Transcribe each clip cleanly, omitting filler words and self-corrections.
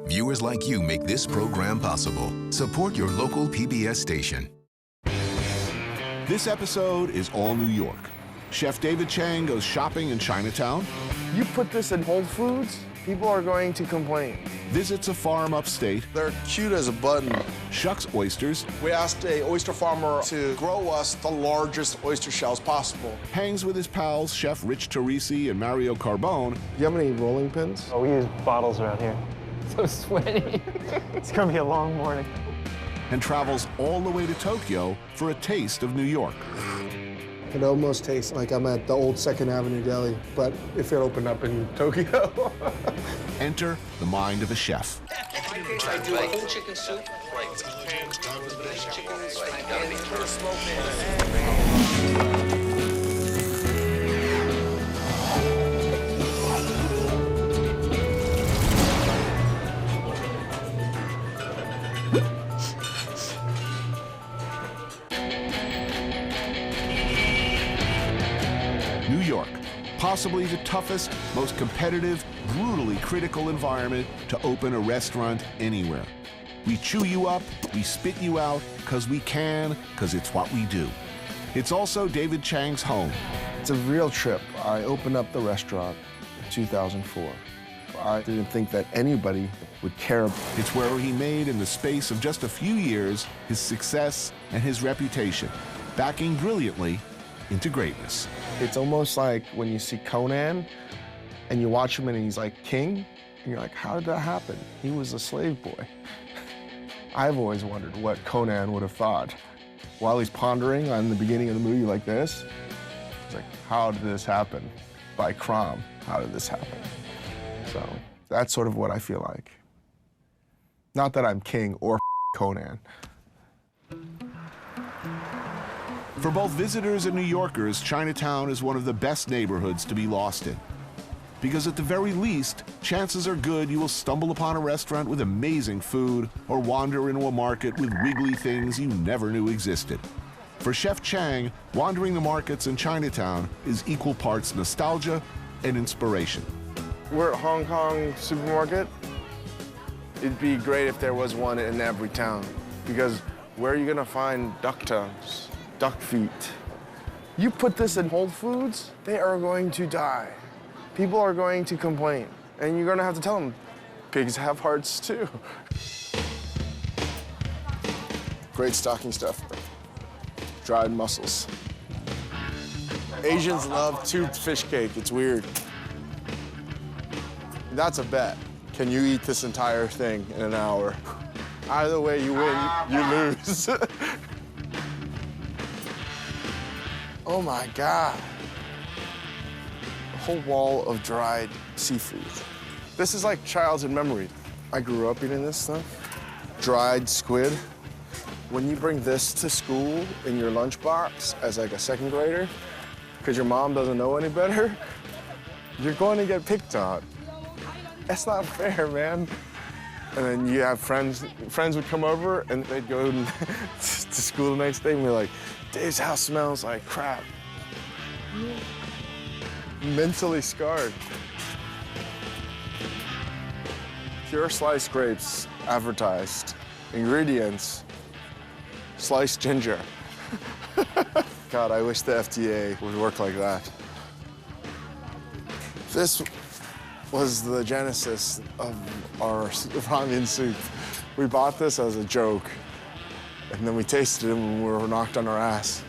Viewers like you make this program possible. Support your local PBS station. This episode is all New York. Chef David Chang goes shopping in Chinatown. You put this in Whole Foods, people are going to complain. Visits a farm upstate. They're cute as a button. Shucks oysters. We asked a oyster farmer to grow us the largest oyster shells possible. Hangs with his pals, Chef Rich Teresi and Mario Carbone. Do you have any rolling pins? Oh, we use bottles around here. So sweaty. It's gonna be a long morning. And travels all the way to Tokyo for a taste of New York. It almost tastes like I'm at the old 2nd Avenue Deli, but if it opened up in Tokyo. Enter the mind of a chef. I do a whole chicken soup. New York, possibly the toughest, most competitive, brutally critical environment to open a restaurant anywhere. We chew you up, we spit you out, because we can, because it's what we do. It's also David Chang's home. It's a real trip. I opened up the restaurant in 2004. I didn't think that anybody would care. It's where he made, in the space of just a few years, his success and his reputation, backing brilliantly into greatness. It's almost like when you see Conan and you watch him and he's like king, and you're like, how did that happen? He was a slave boy. I've always wondered what Conan would have thought. While he's pondering on the beginning of the movie like this, he's like, how did this happen? By Crom, how did this happen? So that's sort of what I feel like. Not that I'm king or Conan. For both visitors and New Yorkers, Chinatown is one of the best neighborhoods to be lost in. Because at the very least, chances are good you will stumble upon a restaurant with amazing food or wander into a market with wiggly things you never knew existed. For Chef Chang, wandering the markets in Chinatown is equal parts nostalgia and inspiration. We're at Hong Kong supermarket. It'd be great if there was one in every town, because where are you gonna find duck tongues, duck feet? You put this in Whole Foods, they are going to die. People are going to complain, and you're gonna have to tell them, pigs have hearts too. Great stocking stuffer. Dried mussels. Asians love tubed fish cake, it's weird. That's a bet. Can you eat this entire thing in an hour? Either way you win, you lose. Oh my God. A whole wall of dried seafood. This is like childhood memory. I grew up eating this stuff. Dried squid. When you bring this to school in your lunchbox as like a 2nd grader, because your mom doesn't know any better, you're going to get picked on. That's not fair, man. And then you have friends would come over and they'd go to school the next day and be like, Dave's house smells like crap. Mentally scarred. Pure sliced grapes advertised. Ingredients, sliced ginger. God, I wish the FDA would work like that. This was the genesis of our ramen soup. We bought this as a joke, and then we tasted it when we were knocked on our ass.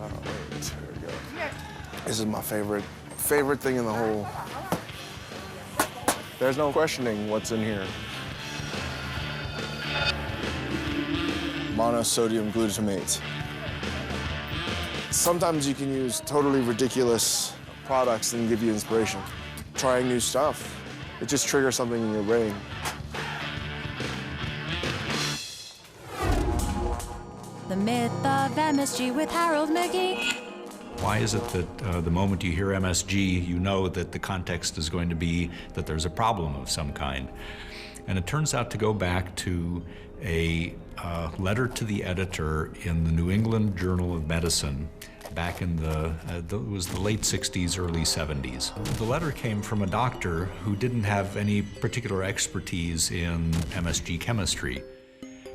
Oh, wait, here we go. This is my favorite thing in the whole. There's no questioning what's in here. Monosodium glutamate. Sometimes you can use totally ridiculous products and give you inspiration. Trying new stuff, it just triggers something in your brain. The Myth of MSG with Harold McGee. Why is it that the moment you hear MSG, you know that the context is going to be that there's a problem of some kind? And it turns out to go back to a letter to the editor in the New England Journal of Medicine back in it was the late 60s, early 70s. The letter came from a doctor who didn't have any particular expertise in MSG chemistry.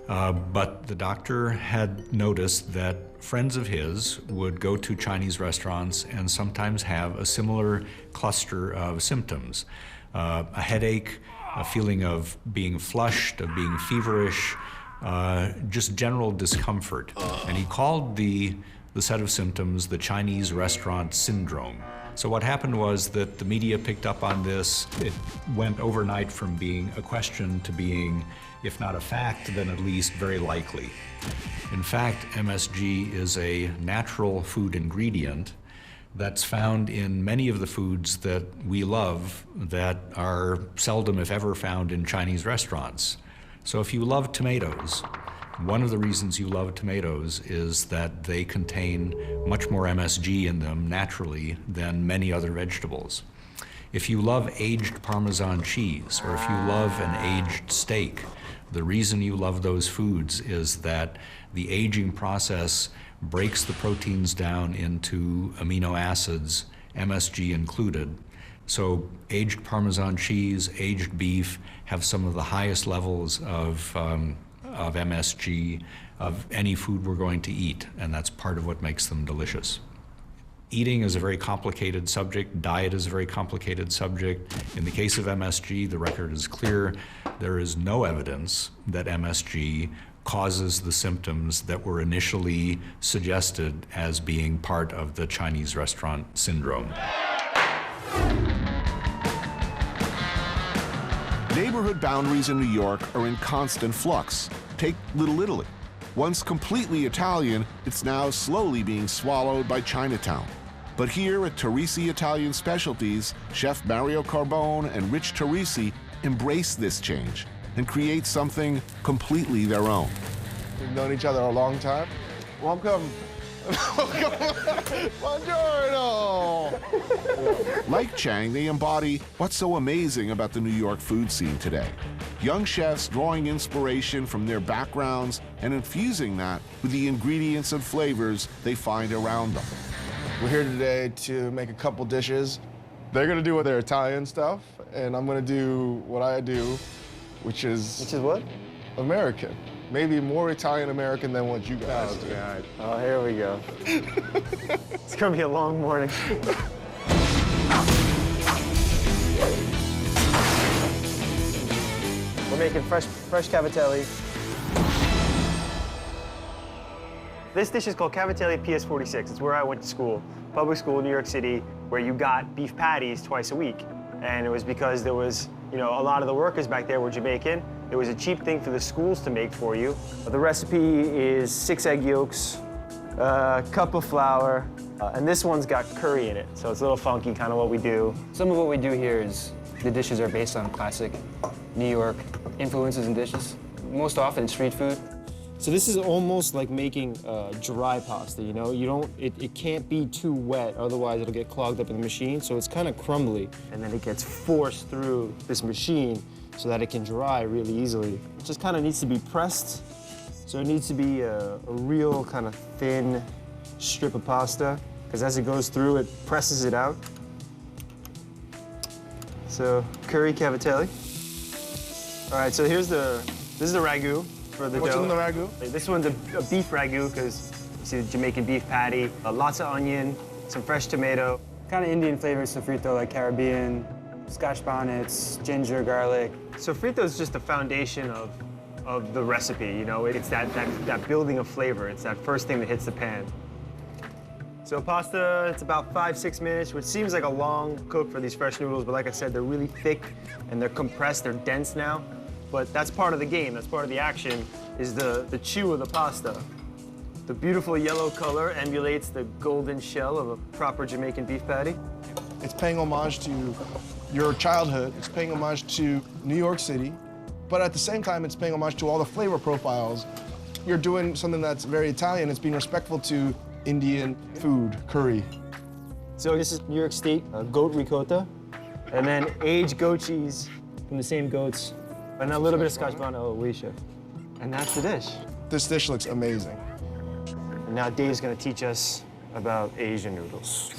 But the doctor had noticed that friends of his would go to Chinese restaurants and sometimes have a similar cluster of symptoms. A headache, a feeling of being flushed, of being feverish, just general discomfort. And he called the set of symptoms the Chinese restaurant syndrome. So what happened was that the media picked up on this. It went overnight from being a question to being, if not a fact, then at least very likely. In fact, MSG is a natural food ingredient that's found in many of the foods that we love that are seldom, if ever, found in Chinese restaurants. So if you love tomatoes, one of the reasons you love tomatoes is that they contain much more MSG in them naturally than many other vegetables. If you love aged Parmesan cheese, or if you love an aged steak, the reason you love those foods is that the aging process breaks the proteins down into amino acids, MSG included. So aged Parmesan cheese, aged beef have some of the highest levels of MSG of any food we're going to eat, and that's part of what makes them delicious. Eating is a very complicated subject. Diet is a very complicated subject. In the case of MSG, the record is clear. There is no evidence that MSG causes the symptoms that were initially suggested as being part of the Chinese restaurant syndrome. Neighborhood boundaries in New York are in constant flux. Take Little Italy. Once completely Italian, it's now slowly being swallowed by Chinatown. But here at Teresi Italian Specialties, Chef Mario Carbone and Rich Teresi embrace this change and create something completely their own. We've known each other a long time. Welcome. Buongiorno! Like Chang, they embody what's so amazing about the New York food scene today. Young chefs drawing inspiration from their backgrounds and infusing that with the ingredients and flavors they find around them. We're here today to make a couple dishes. They're gonna do their Italian stuff, and I'm gonna do what I do, which is... Which is what? American. Maybe more Italian-American than what you guys do. God. Oh, here we go. It's gonna be a long morning. We're making fresh cavatelli. This dish is called cavatelli PS46. It's where I went to school, public school in New York City, where you got beef patties twice a week. And it was because there was, a lot of the workers back there were Jamaican. It was a cheap thing for the schools to make for you. The recipe is 6 egg yolks, a cup of flour, and this one's got curry in it, so it's a little funky, kind of what we do. Some of what we do here is the dishes are based on classic New York influences and dishes. Most often street food. So this is almost like making dry pasta, it can't be too wet, otherwise it'll get clogged up in the machine, so it's kind of crumbly. And then it gets forced through this machine so that it can dry really easily. It just kind of needs to be pressed, so it needs to be a real kind of thin strip of pasta, because as it goes through, it presses it out. So, curry cavatelli. All right, so this is the ragu for the What's dough. in the ragu? This one's a beef ragu, because you see the Jamaican beef patty, lots of onion, some fresh tomato. Kind of Indian flavors, sofrito, like Caribbean, scotch bonnets, ginger, garlic. Sofrito is just the foundation of the recipe, It's that building of flavor. It's that first thing that hits the pan. So pasta, it's about 5-6 minutes, which seems like a long cook for these fresh noodles, but like I said, they're really thick and they're compressed, they're dense now. But that's part of the game, that's part of the action, is the chew of the pasta. The beautiful yellow color emulates the golden shell of a proper Jamaican beef patty. It's paying homage to your childhood. It's paying homage to New York City. But at the same time, it's paying homage to all the flavor profiles. You're doing something that's very Italian. It's being respectful to Indian food, curry. So this is New York State goat ricotta, and then aged goat cheese from the same goats, and a little bit of Scotch bonnet Aloysia. And that's the dish. This dish looks amazing. And now Dave's gonna teach us about Asian noodles.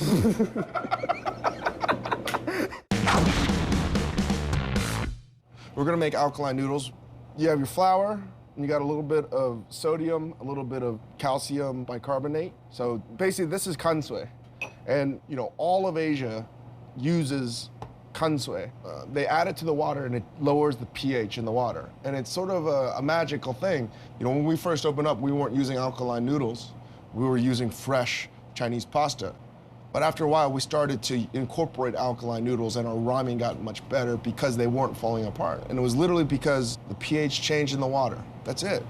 We're gonna make alkaline noodles. You have your flour, and you got a little bit of sodium, a little bit of calcium bicarbonate. So basically, this is kansui. And you know, all of Asia uses kansui. They add it to the water, and it lowers the pH in the water. And it's sort of a magical thing. You know, when we first opened up, we weren't using alkaline noodles. We were using fresh Chinese pasta. But after a while, we started to incorporate alkaline noodles, and our ramen got much better because they weren't falling apart. And it was literally because the pH changed in the water. That's it.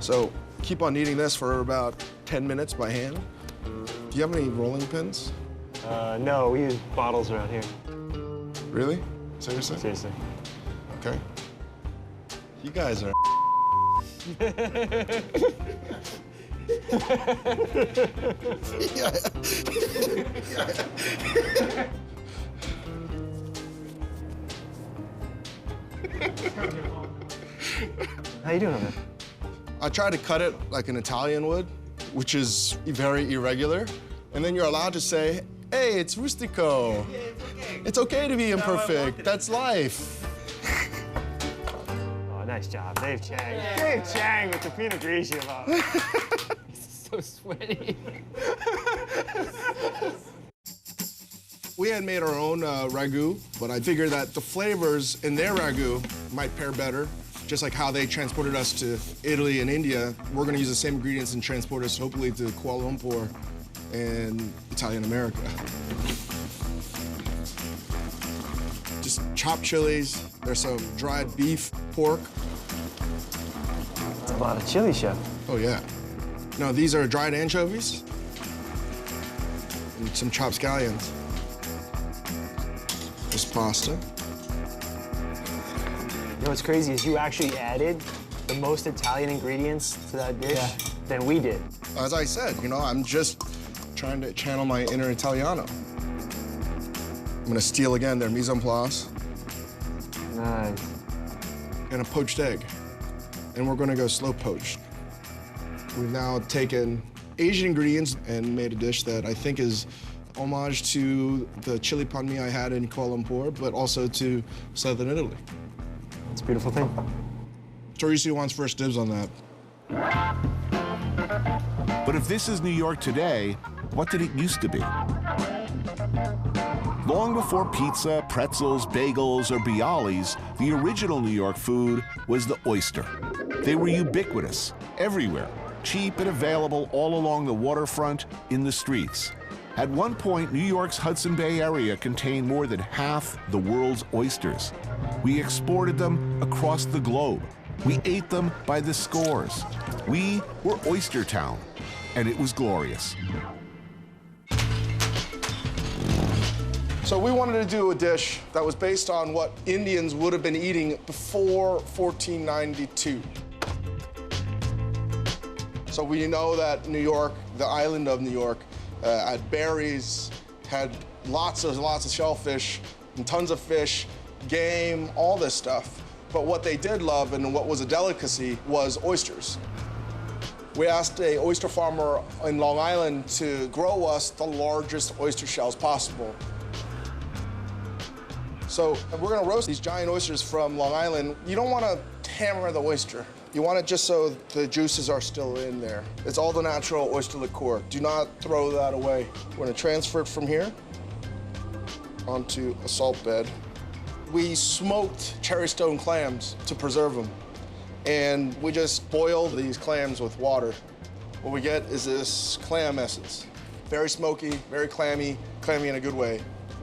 So keep on kneading this for about 10 minutes by hand. Do you have any rolling pins? No, we use bottles around here. Really? Seriously? Seriously. Okay. You guys are How you doing on that? I try to cut it like an Italian would, which is very irregular. And then you're allowed to say, hey, it's rustico. Yeah, it's okay. It's okay to be imperfect. That's life. Oh, nice job, Dave Chang. Yeah. Dave Chang with the Pinot Grigio. So sweaty. We had made our own ragu, but I figured that the flavors in their ragu might pair better. Just like how they transported us to Italy and India, we're gonna use the same ingredients and transport us hopefully to Kuala Lumpur and Italian America. Just chopped chilies, there's some dried beef, pork. That's a lot of chili, Chef. Oh yeah. No, these are dried anchovies and some chopped scallions. This pasta. You know what's crazy is you actually added the most Italian ingredients to that dish than we did. As I said, you know, I'm just trying to channel my inner Italiano. I'm gonna steal again their mise en place. Nice. And a poached egg. And we're gonna go slow poached. We've now taken Asian ingredients and made a dish that I think is homage to the chili pan mi I had in Kuala Lumpur, but also to southern Italy. It's a beautiful thing. Teresi wants first dibs on that. But if this is New York today, what did it used to be? Long before pizza, pretzels, bagels, or bialys, the original New York food was the oyster. They were ubiquitous, everywhere, cheap and available all along the waterfront, in the streets. At one point, New York's Hudson Bay area contained more than half the world's oysters. We exported them across the globe. We ate them by the scores. We were Oyster Town, and it was glorious. So we wanted to do a dish that was based on what Indians would have been eating before 1492. So we know that New York, the island of New York, had berries, had lots of shellfish, and tons of fish, game, all this stuff. But what they did love and what was a delicacy was oysters. We asked an oyster farmer in Long Island to grow us the largest oyster shells possible. So we're gonna roast these giant oysters from Long Island. You don't wanna hammer the oyster. You want it just so the juices are still in there. It's all the natural oyster liqueur. Do not throw that away. We're gonna transfer it from here onto a salt bed. We smoked cherry stone clams to preserve them. And we just boil these clams with water. What we get is this clam essence. Very smoky, very clammy in a good way.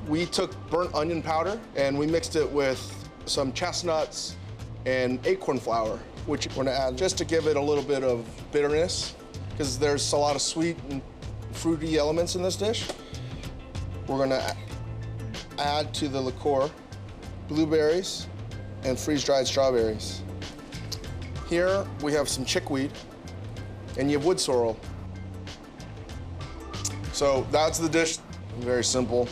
We took burnt onion powder and we mixed it with some chestnuts and acorn flour, which we're gonna add just to give it a little bit of bitterness, because there's a lot of sweet and fruity elements in this dish. We're gonna add to the liqueur blueberries and freeze-dried strawberries. Here we have some chickweed and you have wood sorrel. So that's the dish, very simple.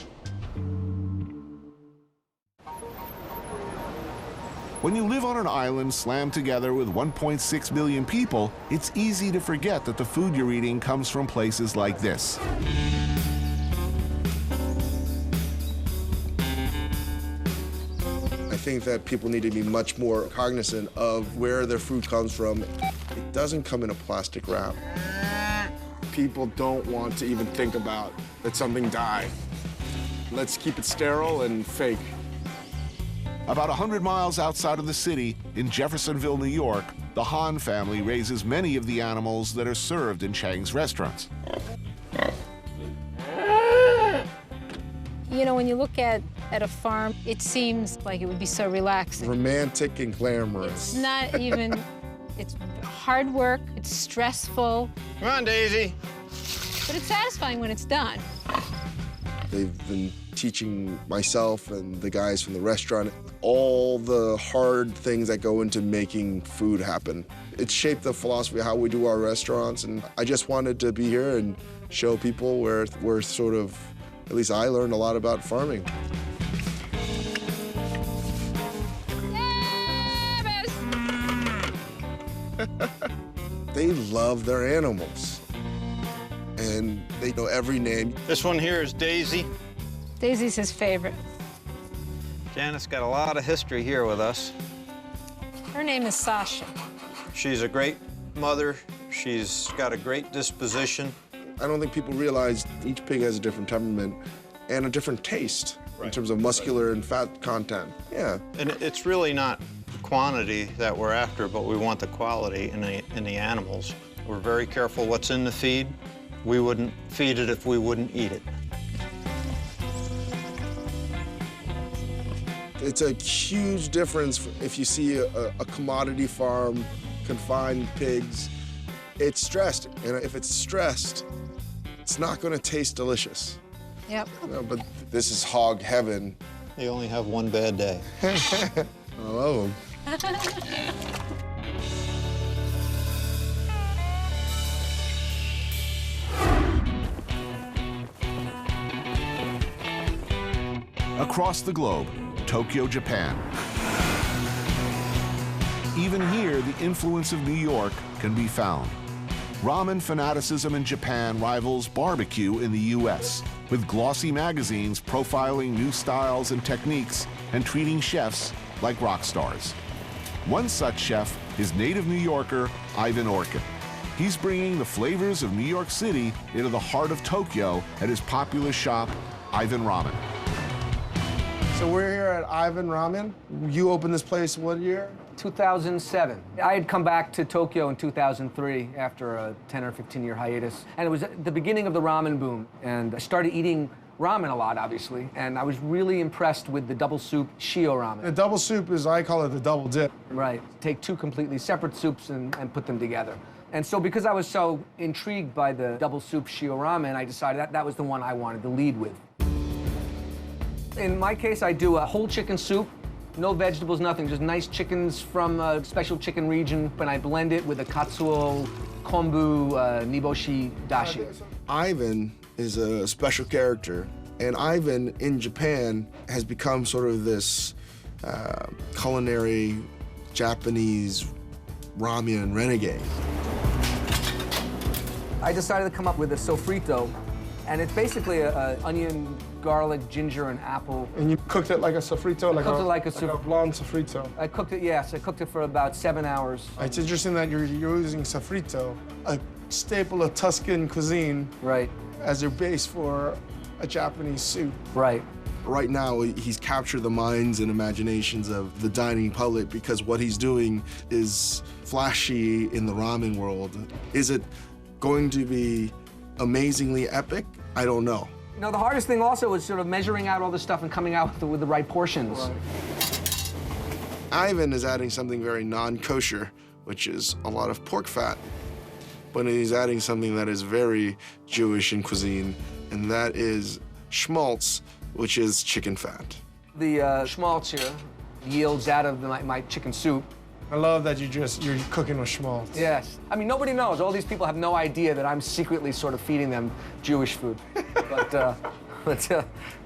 When you live on an island slammed together with 1.6 million people, it's easy to forget that the food you're eating comes from places like this. I think that people need to be much more cognizant of where their food comes from. It doesn't come in a plastic wrap. People don't want to even think about that something died. Let's keep it sterile and fake. About 100 miles outside of the city, in Jeffersonville, New York, the Han family raises many of the animals that are served in Chang's restaurants. You know, when you look at a farm, it seems like it would be so relaxing. Romantic and glamorous. It's not even, it's hard work, it's stressful. Come on, Daisy. But it's satisfying when it's done. They've been teaching myself and the guys from the restaurant all the hard things that go into making food happen. It shaped the philosophy of how we do our restaurants, and I just wanted to be here and show people where we're sort of, at least I learned a lot about farming. They love their animals, and they know every name. This one here is Daisy. Daisy's his favorite. Janice got a lot of history here with us. Her name is Sasha. She's a great mother. She's got a great disposition. I don't think people realize each pig has a different temperament and a different taste in terms of muscular and fat content. Yeah. And it's really not quantity that we're after, but we want the quality in the animals. We're very careful what's in the feed. We wouldn't feed it if we wouldn't eat it. It's a huge difference if you see a commodity farm, confined pigs. It's stressed, and if it's stressed, it's not going to taste delicious. Yep. No, but this is hog heaven. They only have one bad day. I love them. Across the globe, Tokyo, Japan. Even here, the influence of New York can be found. Ramen fanaticism in Japan rivals barbecue in the US, with glossy magazines profiling new styles and techniques and treating chefs like rock stars. One such chef is native New Yorker Ivan Orkin. He's bringing the flavors of New York City into the heart of Tokyo at his popular shop, Ivan Ramen. So we're here at Ivan Ramen. You opened this place what year? 2007. I had come back to Tokyo in 2003 after a 10 or 15-year hiatus. And it was at the beginning of the ramen boom. And I started eating ramen a lot, obviously. And I was really impressed with the double soup Shio ramen. The double soup is, I call it the double dip. Right. Take two completely separate soups and put them together. And so because I was so intrigued by the double soup Shio ramen, I decided that was the one I wanted to lead with. In my case, I do a whole chicken soup, no vegetables, nothing, just nice chickens from a special chicken region, and I blend it with a katsuo, kombu, niboshi dashi. Ivan is a special character, and Ivan in Japan has become sort of this culinary Japanese ramen renegade. I decided to come up with a sofrito, and it's basically an onion, garlic, ginger, and apple. And you cooked it like a sofrito, like a blonde sofrito? I cooked it, yes. I cooked it for about 7 hours. It's interesting that you're using sofrito, a staple of Tuscan cuisine, right, as your base for a Japanese soup. Right. Right now, he's captured the minds and imaginations of the dining public because what he's doing is flashy in the ramen world. Is it going to be amazingly epic? I don't know. You know, the hardest thing also was sort of measuring out all this stuff and coming out with the right portions. Right. Ivan is adding something very non-kosher, which is a lot of pork fat. But he's adding something that is very Jewish in cuisine, and that is schmaltz, which is chicken fat. The schmaltz here yields out of my chicken soup. I love that you're cooking with schmaltz. Yes. I mean, nobody knows. All these people have no idea that I'm secretly sort of feeding them Jewish food. But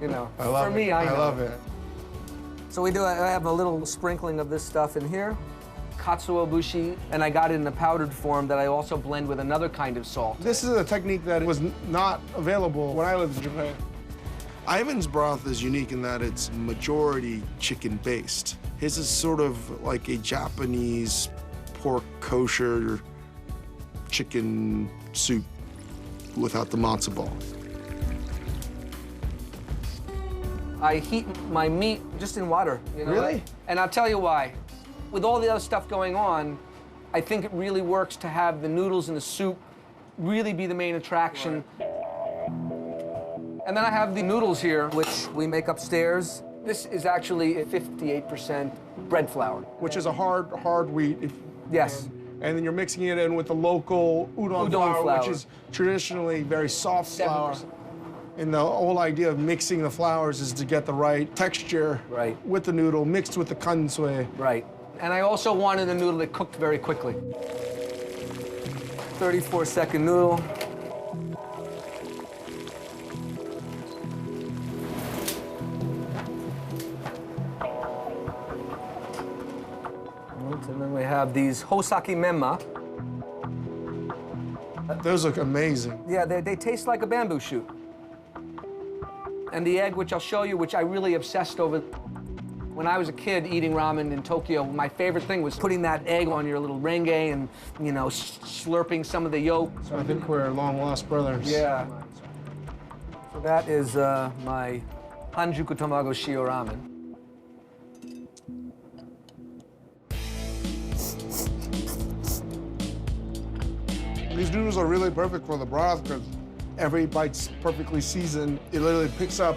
you know, for me, I know. I love it. So we do, I have a little sprinkling of this stuff in here. Katsuobushi, and I got it in a powdered form that I also blend with another kind of salt. This is a technique that was not available when I lived in Japan. Ivan's broth is unique in that it's majority chicken-based. His is sort of like a Japanese pork kosher chicken soup without the matzo ball. I heat my meat just in water, you know? Really? And I'll tell you why. With all the other stuff going on, I think it really works to have the noodles and the soup really be the main attraction. And then I have the noodles here, which we make upstairs. This is actually a 58% bread flour. Which is a hard wheat. Yes. And then you're mixing it in with the local udon flour, which is traditionally very soft flour. And the whole idea of mixing the flours is to get the right texture with the noodle mixed with the kansui. Right. And I also wanted a noodle that cooked very quickly. 34-second noodle. And then we have these Hosaki Menma. Those look amazing. Yeah, they taste like a bamboo shoot. And the egg, which I'll show you, which I really obsessed over. When I was a kid eating ramen in Tokyo, my favorite thing was putting that egg on your little renge and, you know, slurping some of the yolk. So I think we're long-lost brothers. Yeah. So that is my Hanjuku Tamago Shio Ramen. These noodles are really perfect for the broth because every bite's perfectly seasoned. It literally picks up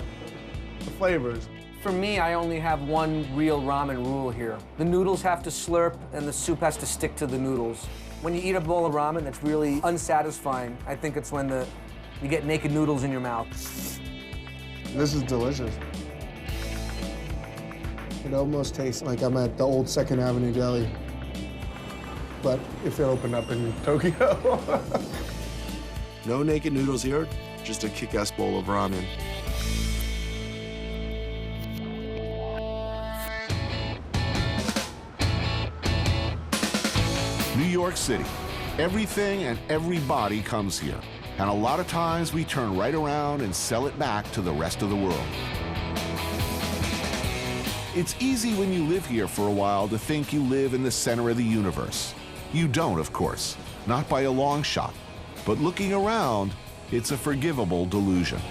the flavors. For me, I only have one real ramen rule here. The noodles have to slurp and the soup has to stick to the noodles. When you eat a bowl of ramen that's really unsatisfying, I think it's when you get naked noodles in your mouth. This is delicious. It almost tastes like I'm at the old 2nd Avenue Deli, but if it opened up in Tokyo. No naked noodles here, just a kick-ass bowl of ramen. New York City. Everything and everybody comes here. And a lot of times we turn right around and sell it back to the rest of the world. It's easy when you live here for a while to think you live in the center of the universe. You don't, of course, not by a long shot. But looking around, it's a forgivable delusion.